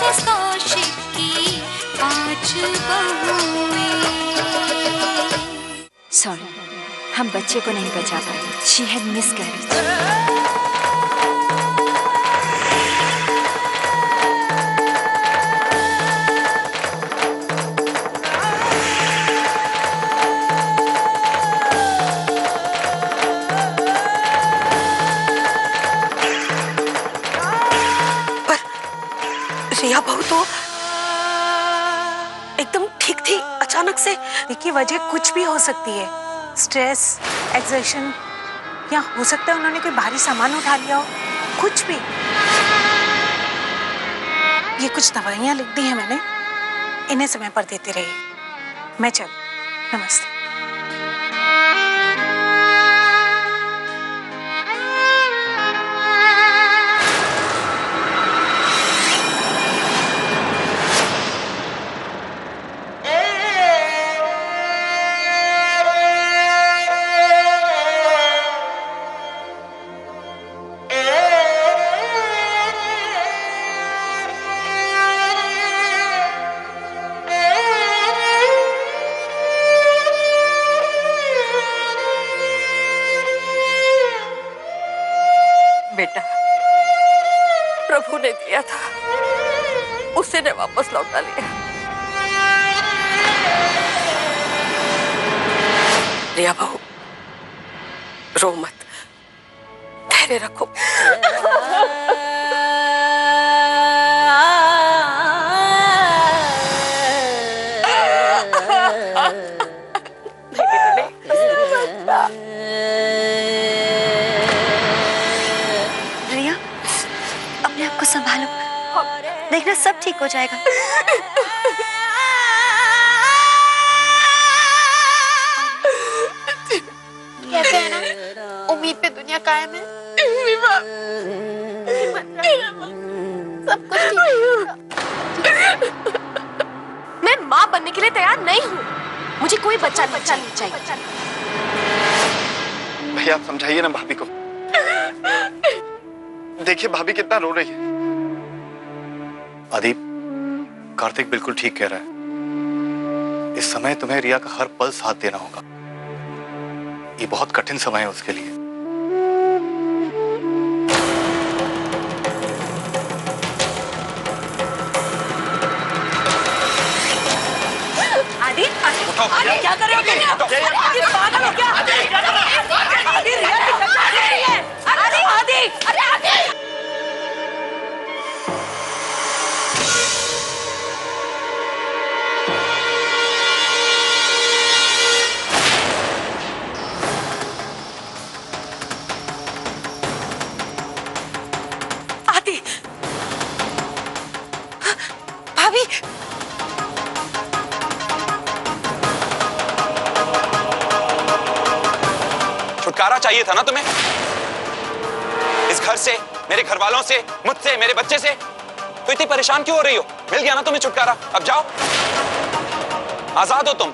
Mrs Kaushik की 5 बहुएं। Sorry, हम बच्चे को नहीं बचा पाए। She had miscarriage. रिया बहू तो एकदम ठीक थी, अचानक से की वजह कुछ भी हो सकती है। स्ट्रेस, एक्सर्शन, या हो सकता है उन्होंने कोई भारी सामान उठा लिया हो, कुछ भी। ये कुछ दवाइयां लिख दी हैं मैंने, इन्हें समय पर देते रहिए। मैं चल, नमस्ते। बेटा, प्रभु ने दिया था, उसी ने वापस लौटा लिया। रिया बहू, रो मत, धैर्य रखो। संभालो, देखना सब ठीक हो जाएगा। कहते हैं ना, उम्मीद पे दुनिया कायम है। सब कुछ ठीक। मैं माँ बनने के लिए तैयार नहीं हूँ। मुझे कोई बच्चा नहीं चाहिए। भैया आप समझाइए ना भाभी को। देखिए भाभी कितना रो रही है। अदीप, कार्तिक बिल्कुल ठीक कह रहा है। इस समय तुम्हें रिया का हर पल साथ देना होगा। ये बहुत कठिन समय है उसके लिए। आदि, आदि क्या कर रहे हो? आदि पागल हो क्या? आदि रिया की टक्कर दे रही है। आदि, आदि, अरे आदि। भाभी, छुटकारा चाहिए था ना तुम्हें? इस घर से, मेरे घर वालों से, मुझसे, मेरे बच्चे से। तो इतनी परेशान क्यों हो रही हो? मिल गया ना तुम्हें छुटकारा, अब जाओ। आजाद हो तुम,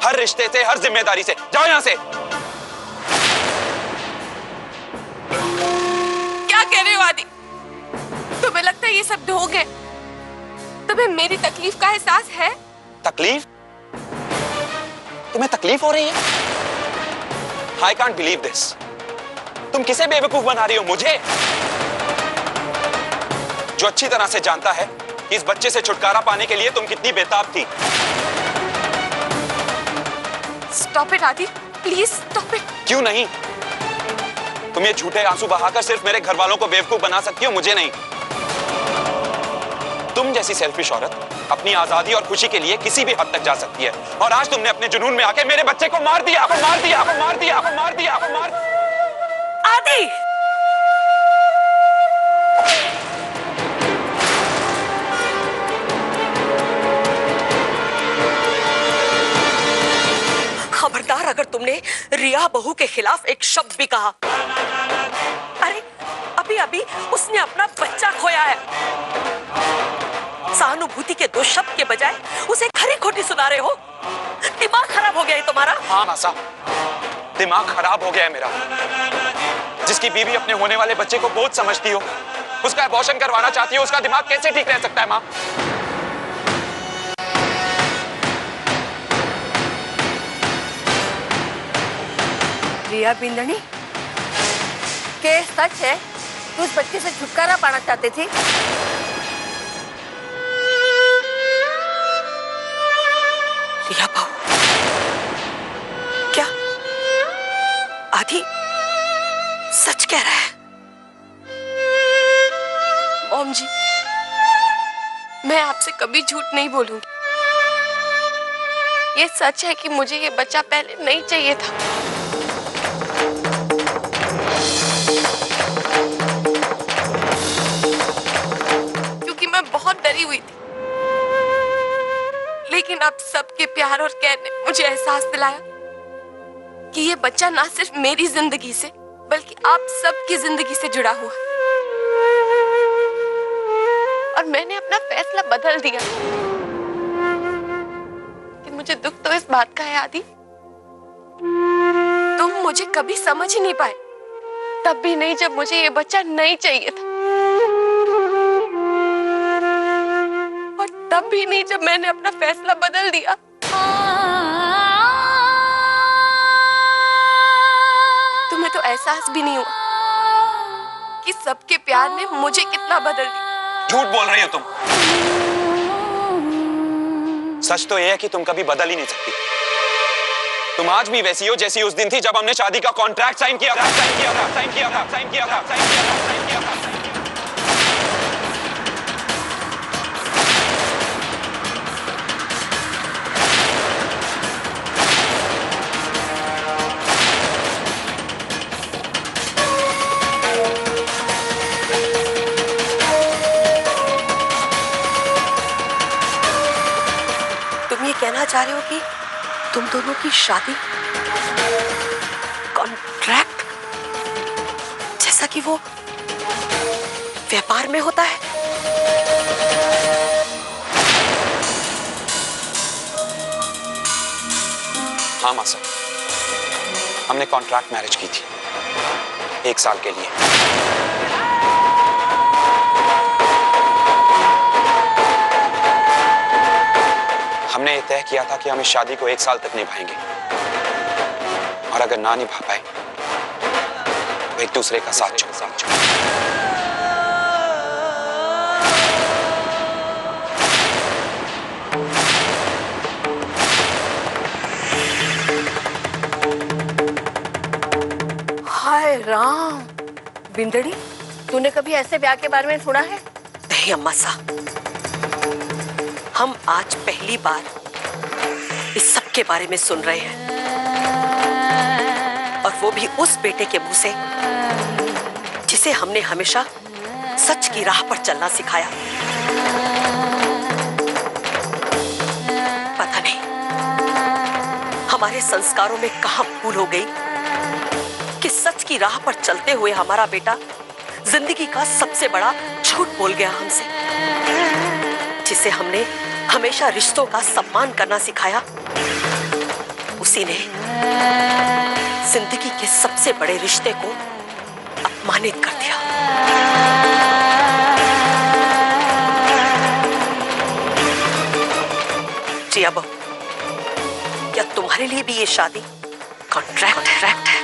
हर रिश्ते से, हर जिम्मेदारी से। जाओ यहां से। क्या कह रहे हो आदि? तुम्हें लगता है ये सब ढोंग है? तुम्हें मेरी तकलीफ का एहसास है? तकलीफ? तुम्हें तकलीफ हो रही है? I can't believe this. तुम किसे बेवकूफ बना रही हो? मुझे, जो अच्छी तरह से जानता है कि इस बच्चे से छुटकारा पाने के लिए तुम कितनी बेताब थी। Stop it आदि, प्लीज stop it। क्यों नहीं? तुम ये झूठे आंसू बहाकर सिर्फ मेरे घर वालों को बेवकूफ बना सकती हो, मुझे नहीं। तुम जैसी सेल्फिश औरत अपनी आजादी और खुशी के लिए किसी भी हद तक जा सकती है, और आज तुमने अपने जुनून में आके मेरे बच्चे को मार दिया, मार दिया, मार दिया, मार दिया, मार। आदि, खबरदार अगर तुमने रिया बहू के खिलाफ एक शब्द भी कहा। अरे अभी अभी उसने अपना बच्चा खोया है। सहानुभूति के 2 शब्द के बजाय उसे खरी खोटी सुना रहे हो। दिमाग खराब हो गया है तुम्हारा? हाँ मासा, दिमाग खराब हो गया है मेरा। जिसकी बीवी अपने होने वाले बच्चे को बोझ समझती हो, उसका अबॉर्शन करवाना चाहती हो, उसका दिमाग कैसे ठीक रह सकता है माँ? रिया बिंदनी, केस सच है, तू उस बच्चे से छुटकारा पाना चाहती थी? रिया बहू, क्या आदि सच कह रहा है? मॉम जी, मैं आपसे कभी झूठ नहीं बोलूंगी। ये सच है कि मुझे ये बच्चा पहले नहीं चाहिए था। क्योंकि मैं बहुत डरी हुई थी। लेकिन अब सबके प्यार और कहर ने मुझे एहसास दिलाया कि ये बच्चा ना सिर्फ मेरी जिंदगी से बल्कि आप सबकी जिंदगी से जुड़ा हुआ है। और मैंने अपना फैसला बदल दिया। कि मुझे दुख तो इस बात का है आदि, तुम मुझे कभी समझ ही नहीं पाए, तब भी नहीं जब मुझे ये बच्चा नहीं चाहिए था, और तब भी नहीं जब मैंने अपना फैसला बदल दिया। तुम्हें तो एहसास भी नहीं हुआ कि सबके प्यार ने मुझे कितना बदल दिया। झूठ बोल रही हो तुम। सच तो यह है कि तुम कभी बदल ही नहीं सकती। तुम आज भी वैसी हो जैसी उस दिन थी जब हमने शादी का कॉन्ट्रैक्ट साइन किया था। तुम ये कहना चाह रहे हो कि तुम दोनों की शादी कॉन्ट्रैक्ट जैसा कि वो व्यापार में होता है? हाँ मासा, हमने कॉन्ट्रैक्ट मैरिज की थी 1 साल के लिए। हमने तय किया था कि हम इस शादी को 1 साल तक निभाएंगे, और अगर ना निभा पाए तो एक दूसरे का साथ छोड़। हाय राम, बिंदड़ी, तूने कभी ऐसे ब्याह के बारे में सुना है? नहीं अम्मा साहब, हम आज पहली बार इस सब के बारे में सुन रहे हैं, और वो भी उस बेटे के मुंह से जिसे हमने हमेशा सच की राह पर चलना सिखाया। पता नहीं हमारे संस्कारों में कहां भूल हो गई कि सच की राह पर चलते हुए हमारा बेटा जिंदगी का सबसे बड़ा झूठ बोल गया हमसे। जिसे हमने हमेशा रिश्तों का सम्मान करना सिखाया, उसी ने जिंदगी के सबसे बड़े रिश्ते को अपमानित कर दिया। जिया बहू, क्या तुम्हारे लिए भी ये शादी कॉन्ट्रैक्ट है?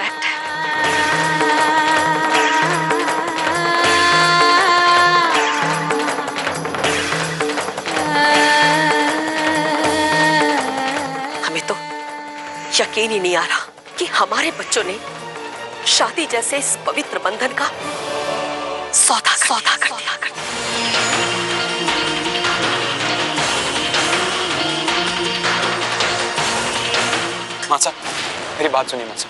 यकीन ही नहीं आ रहा कि हमारे बच्चों ने शादी जैसे इस पवित्र बंधन का सौदा कर दिया। मासा, मेरी बात सुनिए मासा।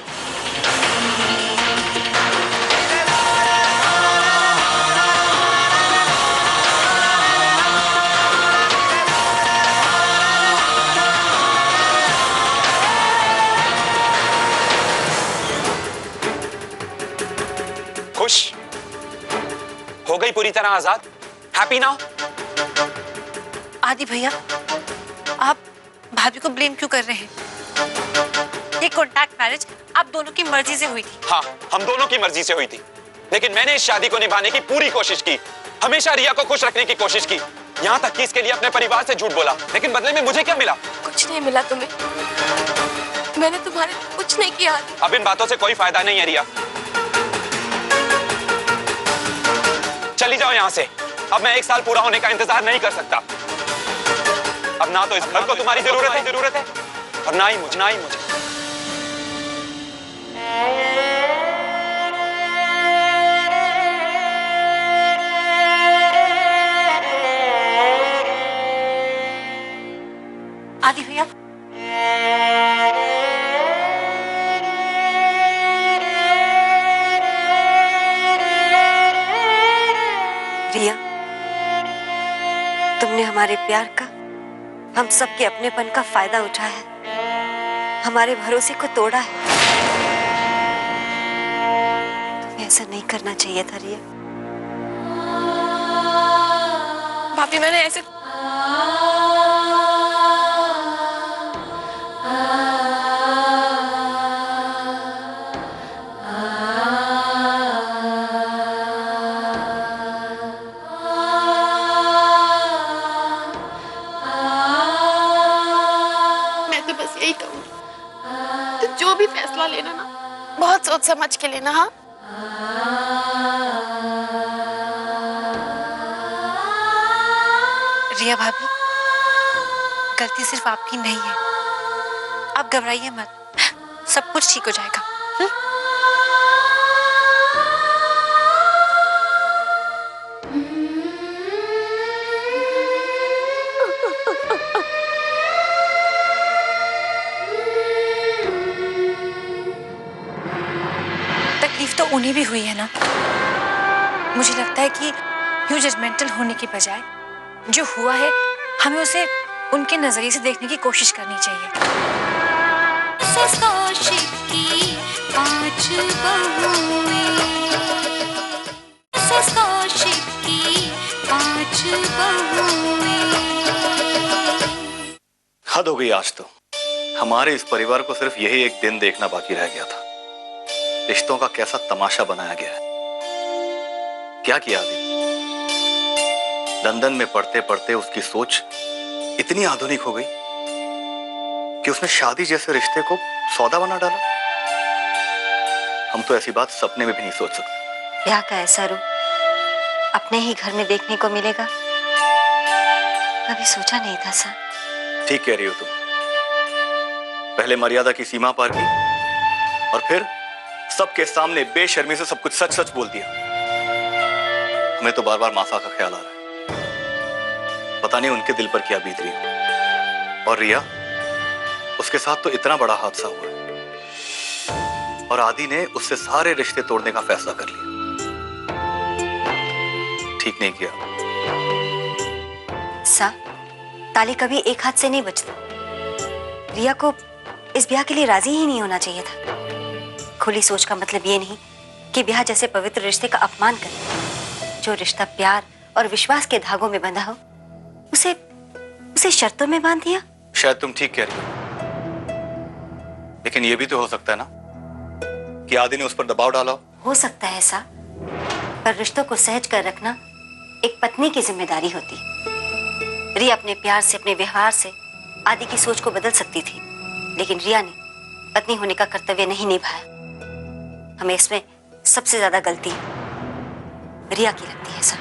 खुश हो गई पूरी तरह आजाद? Happy now? आदि भैया, आप भाभी को ब्लेम क्यों कर रहे हैं? ये कॉन्ट्रैक्ट मैरिज आप दोनों की मर्जी से हुई थी। हाँ, हम दोनों की मर्जी से हुई थी, लेकिन मैंने इस शादी को निभाने की पूरी कोशिश की। हमेशा रिया को खुश रखने की कोशिश की, यहाँ तक कि इसके लिए अपने परिवार से झूठ बोला, लेकिन बदले में मुझे क्या मिला? कुछ नहीं मिला तुम्हें। मैंने तुम्हारे लिए कुछ नहीं किया। अब इन बातों से कोई फायदा नहीं है रिया, चली जाओ यहाँ से। अब मैं 1 साल पूरा होने का इंतजार नहीं कर सकता। अब ना तो इस घर को तुम्हारी जरूरत है और ना ही मुझे। आदि भैया, रिया, तुमने हमारे प्यार का, हम सबके अपनेपन का फायदा उठाया है, हमारे भरोसे को तोड़ा है। तुम्हें ऐसा नहीं करना चाहिए था रिया। भाभी मैंने ऐसे जो भी फैसला लेना ना, बहुत सोच समझ के लेना। हाँ, रिया भाभी, गलती सिर्फ आपकी नहीं है। आप घबराइए मत, सब कुछ ठीक हो जाएगा। तकलीफ तो उन्हें भी हुई है ना। मुझे लगता है कि यूं जजमेंटल होने की बजाय जो हुआ है हमें उसे उनके नजरिए से देखने की कोशिश करनी चाहिए। कौशिक की 5 बहुएं, कौशिक की 5 बहुएं। हद हो गई आज तो। हमारे इस परिवार को सिर्फ यही एक दिन देखना बाकी रह गया था। रिश्तों का कैसा तमाशा बनाया गया है। क्या किया आदि? लंदन में पढ़ते पढ़ते उसकी सोच इतनी आधुनिक हो गई कि उसने शादी जैसे रिश्ते को सौदा बना डाला। हम तो ऐसी बात सपने में भी नहीं सोच सकते। ब्याह का ऐसा रूप अपने ही घर में देखने को मिलेगा, कभी सोचा नहीं था सर। ठीक कह रही हो तुम। पहले मर्यादा की सीमा पार की और फिर सबके सामने बेशर्मी से सब कुछ सच सच बोल दिया। हमें तो बार बार मासा का ख्याल आ रहा है। पता नहीं उनके दिल पर क्या बीत रही है। और रिया, उसके साथ तो इतना बड़ा हादसा हुआ है और आदि ने उससे सारे रिश्ते तोड़ने का फैसला कर लिया। ठीक नहीं किया। सा, ताली कभी एक हाथ से नहीं बचती। रिया को इस ब्याह के लिए राजी ही नहीं होना चाहिए था। खुली सोच का मतलब ये नहीं कि ब्याह जैसे पवित्र रिश्ते का अपमान करे। जो रिश्ता प्यार और विश्वास के धागों में बंधा हो, उसे शर्तों में बांध दिया। शायद तुम ठीक कह रही हो, लेकिन यह भी तो हो सकता है ना कि आदि ने उस पर दबाव डाला हो सकता है ऐसा, पर रिश्तों को सहज कर रखना एक पत्नी की जिम्मेदारी होती। रिया अपने प्यार से, अपने व्यवहार से आदि की सोच को बदल सकती थी, लेकिन रिया ने पत्नी होने का कर्तव्य नहीं निभाया। हमें इसमें सबसे ज्यादा गलती रिया की लगती है सर।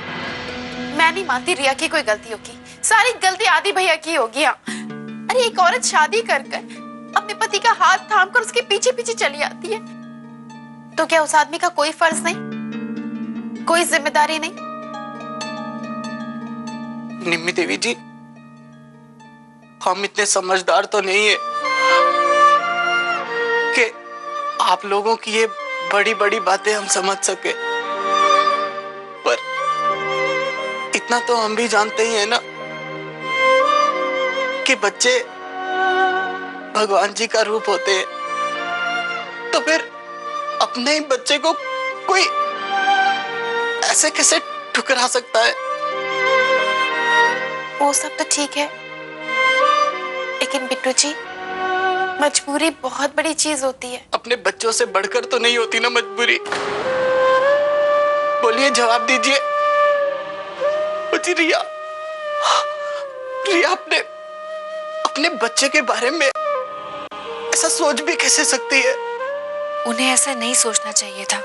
मैं नहीं मानती रिया की कोई गलती होगी। सारी गलती आदि भैया की होगी। हाँ, अरे एक औरत शादी कर अपने पति का हाथ थाम कर उसके पीछे पीछे चली आती है, तो क्या उस आदमी का कोई फर्ज नहीं, कोई जिम्मेदारी नहीं? निम्मी देवी जी, हम इतने समझदार तो नहीं है कि आप लोगों की ये बड़ी बड़ी बातें हम समझ सके, पर इतना तो हम भी जानते ही है ना कि बच्चे भगवान जी का रूप होते हैं। तो फिर अपने ही बच्चे को कोई ऐसे कैसे ठुकरा सकता है? वो सब तो ठीक है, लेकिन बिट्टू जी, मजबूरी बहुत बड़ी चीज होती है। अपने बच्चों से बढ़कर तो नहीं होती ना मजबूरी? बोलिए, जवाब दीजिए। होती रिया? रिया अपने अपने बच्चे के बारे में ऐसा सोच भी कैसे सकती है? उन्हें ऐसा नहीं सोचना चाहिए था।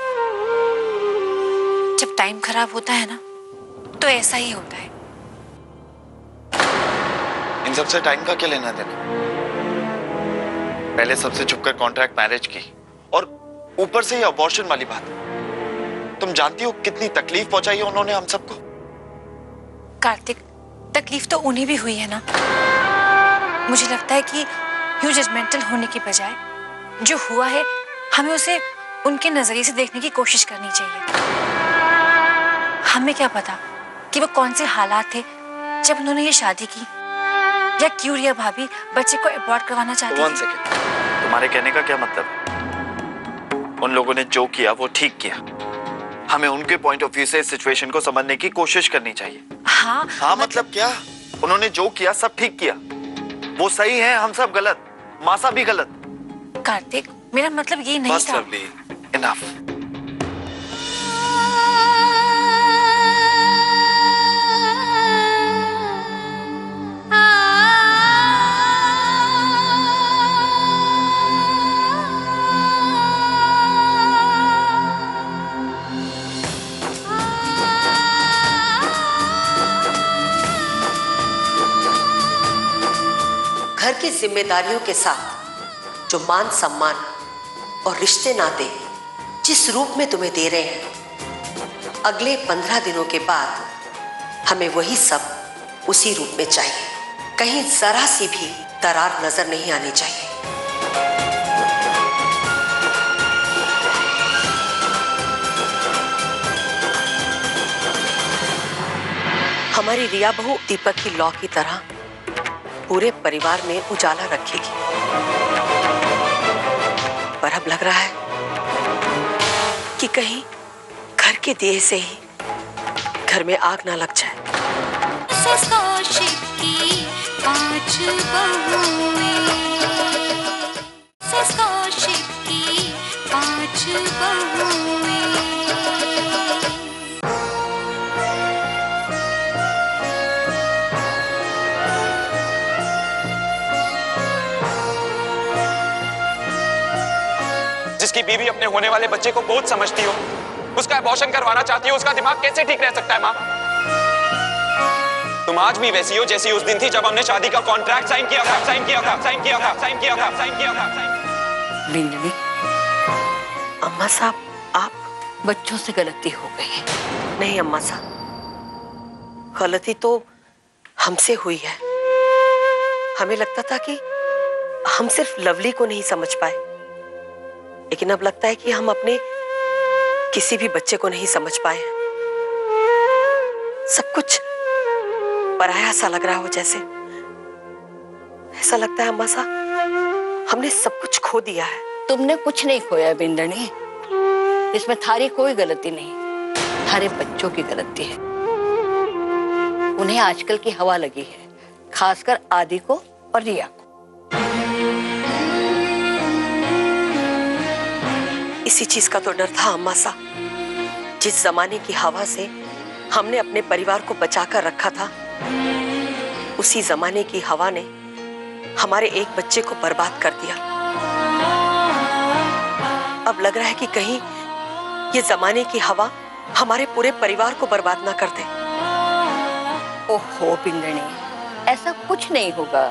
जब टाइम खराब होता है ना तो ऐसा ही होता है। इन सबसे टाइम का क्या लेना देना? पहले सबसे छुपकर कॉन्ट्रैक्ट मैरिज की और ऊपर से ये अबॉर्शन वाली बात। तुम जानती हो कितनी तकलीफ पहुंचाई है उन्होंने हम सबको। कार्तिक, तकलीफ तो उन्हें भी हुई है ना। मुझे लगता है कि यूं जजमेंटल होने की बजाय जो हुआ है हमें उसे उनके नजरिए से देखने की कोशिश करनी चाहिए। हमें क्या पता कि वो कौन से हालात थे जब उन्होंने ये शादी की, या क्यों रिया भाभी बच्चे को अबॉर्ट करवाना चाहती थी। 1 सेकेंड, तुम्हारे कहने का क्या मतलब? उन लोगों ने जो किया वो ठीक किया। हमें उनके पॉइंट ऑफ व्यू से इस सिचुएशन को समझने की कोशिश करनी चाहिए। हाँ मतलब क्या? उन्होंने जो किया सब ठीक किया। वो सही है, हम सब गलत, मासा भी गलत। कार्तिक, मेरा मतलब ये नहीं बस था। Lovely, enough. घर की जिम्मेदारियों के साथ जो मान सम्मान और रिश्ते नाते जिस रूप में तुम्हें दे रहे हैं, अगले 15 दिनों के बाद हमें वही सब उसी रूप में चाहिए। कहीं जरा सी भी दरार नजर नहीं आनी चाहिए। हमारी रिया बहू दीपक की लौ की तरह पूरे परिवार में उजाला रखेगी, पर अब लग रहा है कि कहीं घर के दिए से ही घर में आग ना लग जाए। कौशिक की 5 बहुएं, कौशिक की 5 बहुएं। जिसकी बीवी अपने होने वाले बच्चे को बहुत समझती हो, उसका अबॉर्शन करवाना चाहती हो, उसका दिमाग कैसे ठीक रह सकता है माँ? तुम आज भी वैसी हो जैसी उस दिन थी जब हमने शादी का कॉन्ट्रैक्ट साइन किया था। बिंदनी, अम्मा साहब, आप बच्चों से गलती हो गई है। नहीं अम्मा साहब, गलती तो हमसे हुई है। हमें लगता था कि हम सिर्फ लवली को नहीं समझ पाए, लेकिन अब लगता है कि हम अपने किसी भी बच्चे को नहीं समझ पाए। सब कुछ पराया सा लग रहा हो, जैसे ऐसा लगता है अम्मा साहब हमने सब कुछ खो दिया है। तुमने कुछ नहीं खोया बिंदनी, इसमें थारी कोई गलती नहीं, थारे बच्चों की गलती है। उन्हें आजकल की हवा लगी है, खासकर आदि को और रिया को। इसी चीज का तो डर था अम्मा सा। जिस जमाने की हवा से हमने अपने परिवार को बचाकर रखा था, उसी जमाने की हवा ने हमारे एक बच्चे को बर्बाद कर दिया। अब लग रहा है कि कहीं ये जमाने की हवा हमारे पूरे परिवार को बर्बाद ना कर दे। ओहो बिंदनी, ऐसा कुछ नहीं होगा,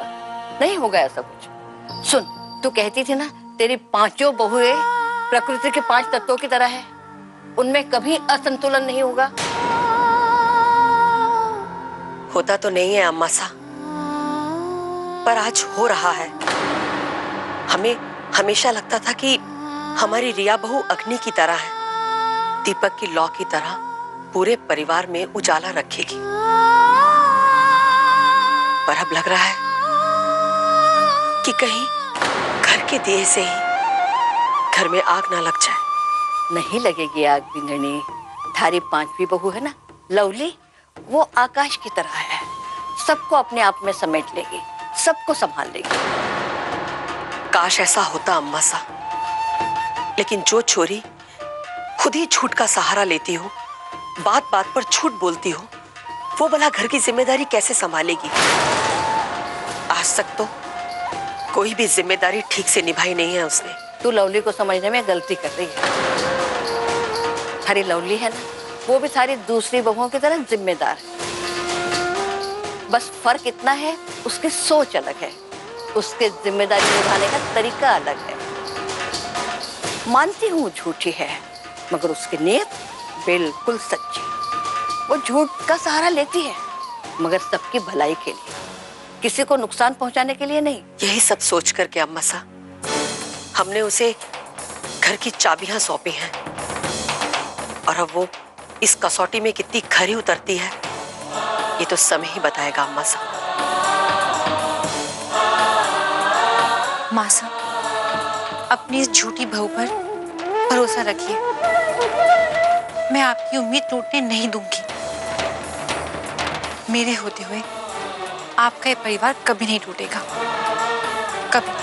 नहीं होगा ऐसा कुछ। सुन, तू कहती थी ना तेरी 5 बहुएं प्रकृति के 5 तत्वों की तरह है, उनमें कभी असंतुलन नहीं होगा। होता तो नहीं है अम्मा सा, पर आज हो रहा है। हमें हमेशा लगता था कि हमारी रिया बहू अग्नि की तरह है, दीपक की लौ की तरह पूरे परिवार में उजाला रखेगी, पर अब लग रहा है कि कहीं घर के दिए से ही घर में आग ना लग जाए। नहीं लगेगी आग बिंदनी, थारी 5वीं बहू है ना लवली, वो आकाश की तरह है, सबको अपने आप में समेट लेगी, सबको संभाल लेगी। काश ऐसा होता अम्मा सा, लेकिन जो छोरी खुद ही झूठ का सहारा लेती हो, बात बात पर झूठ बोलती हो, वो भला घर की जिम्मेदारी कैसे संभालेगी? आज तक तो कोई भी जिम्मेदारी ठीक से निभाई नहीं है उसने। तू लवली को समझने में गलती कर रही है। थारी लवली है ना, वो भी सारी दूसरी बहुओं की तरह जिम्मेदार है। बस फर्क इतना है, उसकी सोच अलग है, उसके जिम्मेदारी निभाने का तरीका अलग है। मानती हूँ झूठी है, मगर उसकी नीयत बिल्कुल सच्ची। वो झूठ का सहारा लेती है, मगर सबकी भलाई के लिए, किसी को नुकसान पहुंचाने के लिए नहीं। यही सब सोच करके अम्मा सा हमने उसे घर की चाबियां सौंपी हैं, और अब वो इस कसौटी में कितनी खरी उतरती है ये तो समय ही बताएगा अम्मा सा। माँ सा, अपनी इस झूठी बहू पर भरोसा रखिए। मैं आपकी उम्मीद टूटने नहीं दूंगी। मेरे होते हुए आपका ये परिवार कभी नहीं टूटेगा, कभी।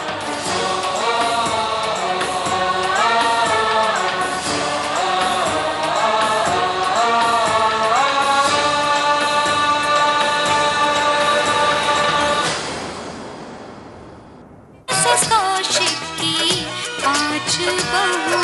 कौशिक की 5 बहुएं।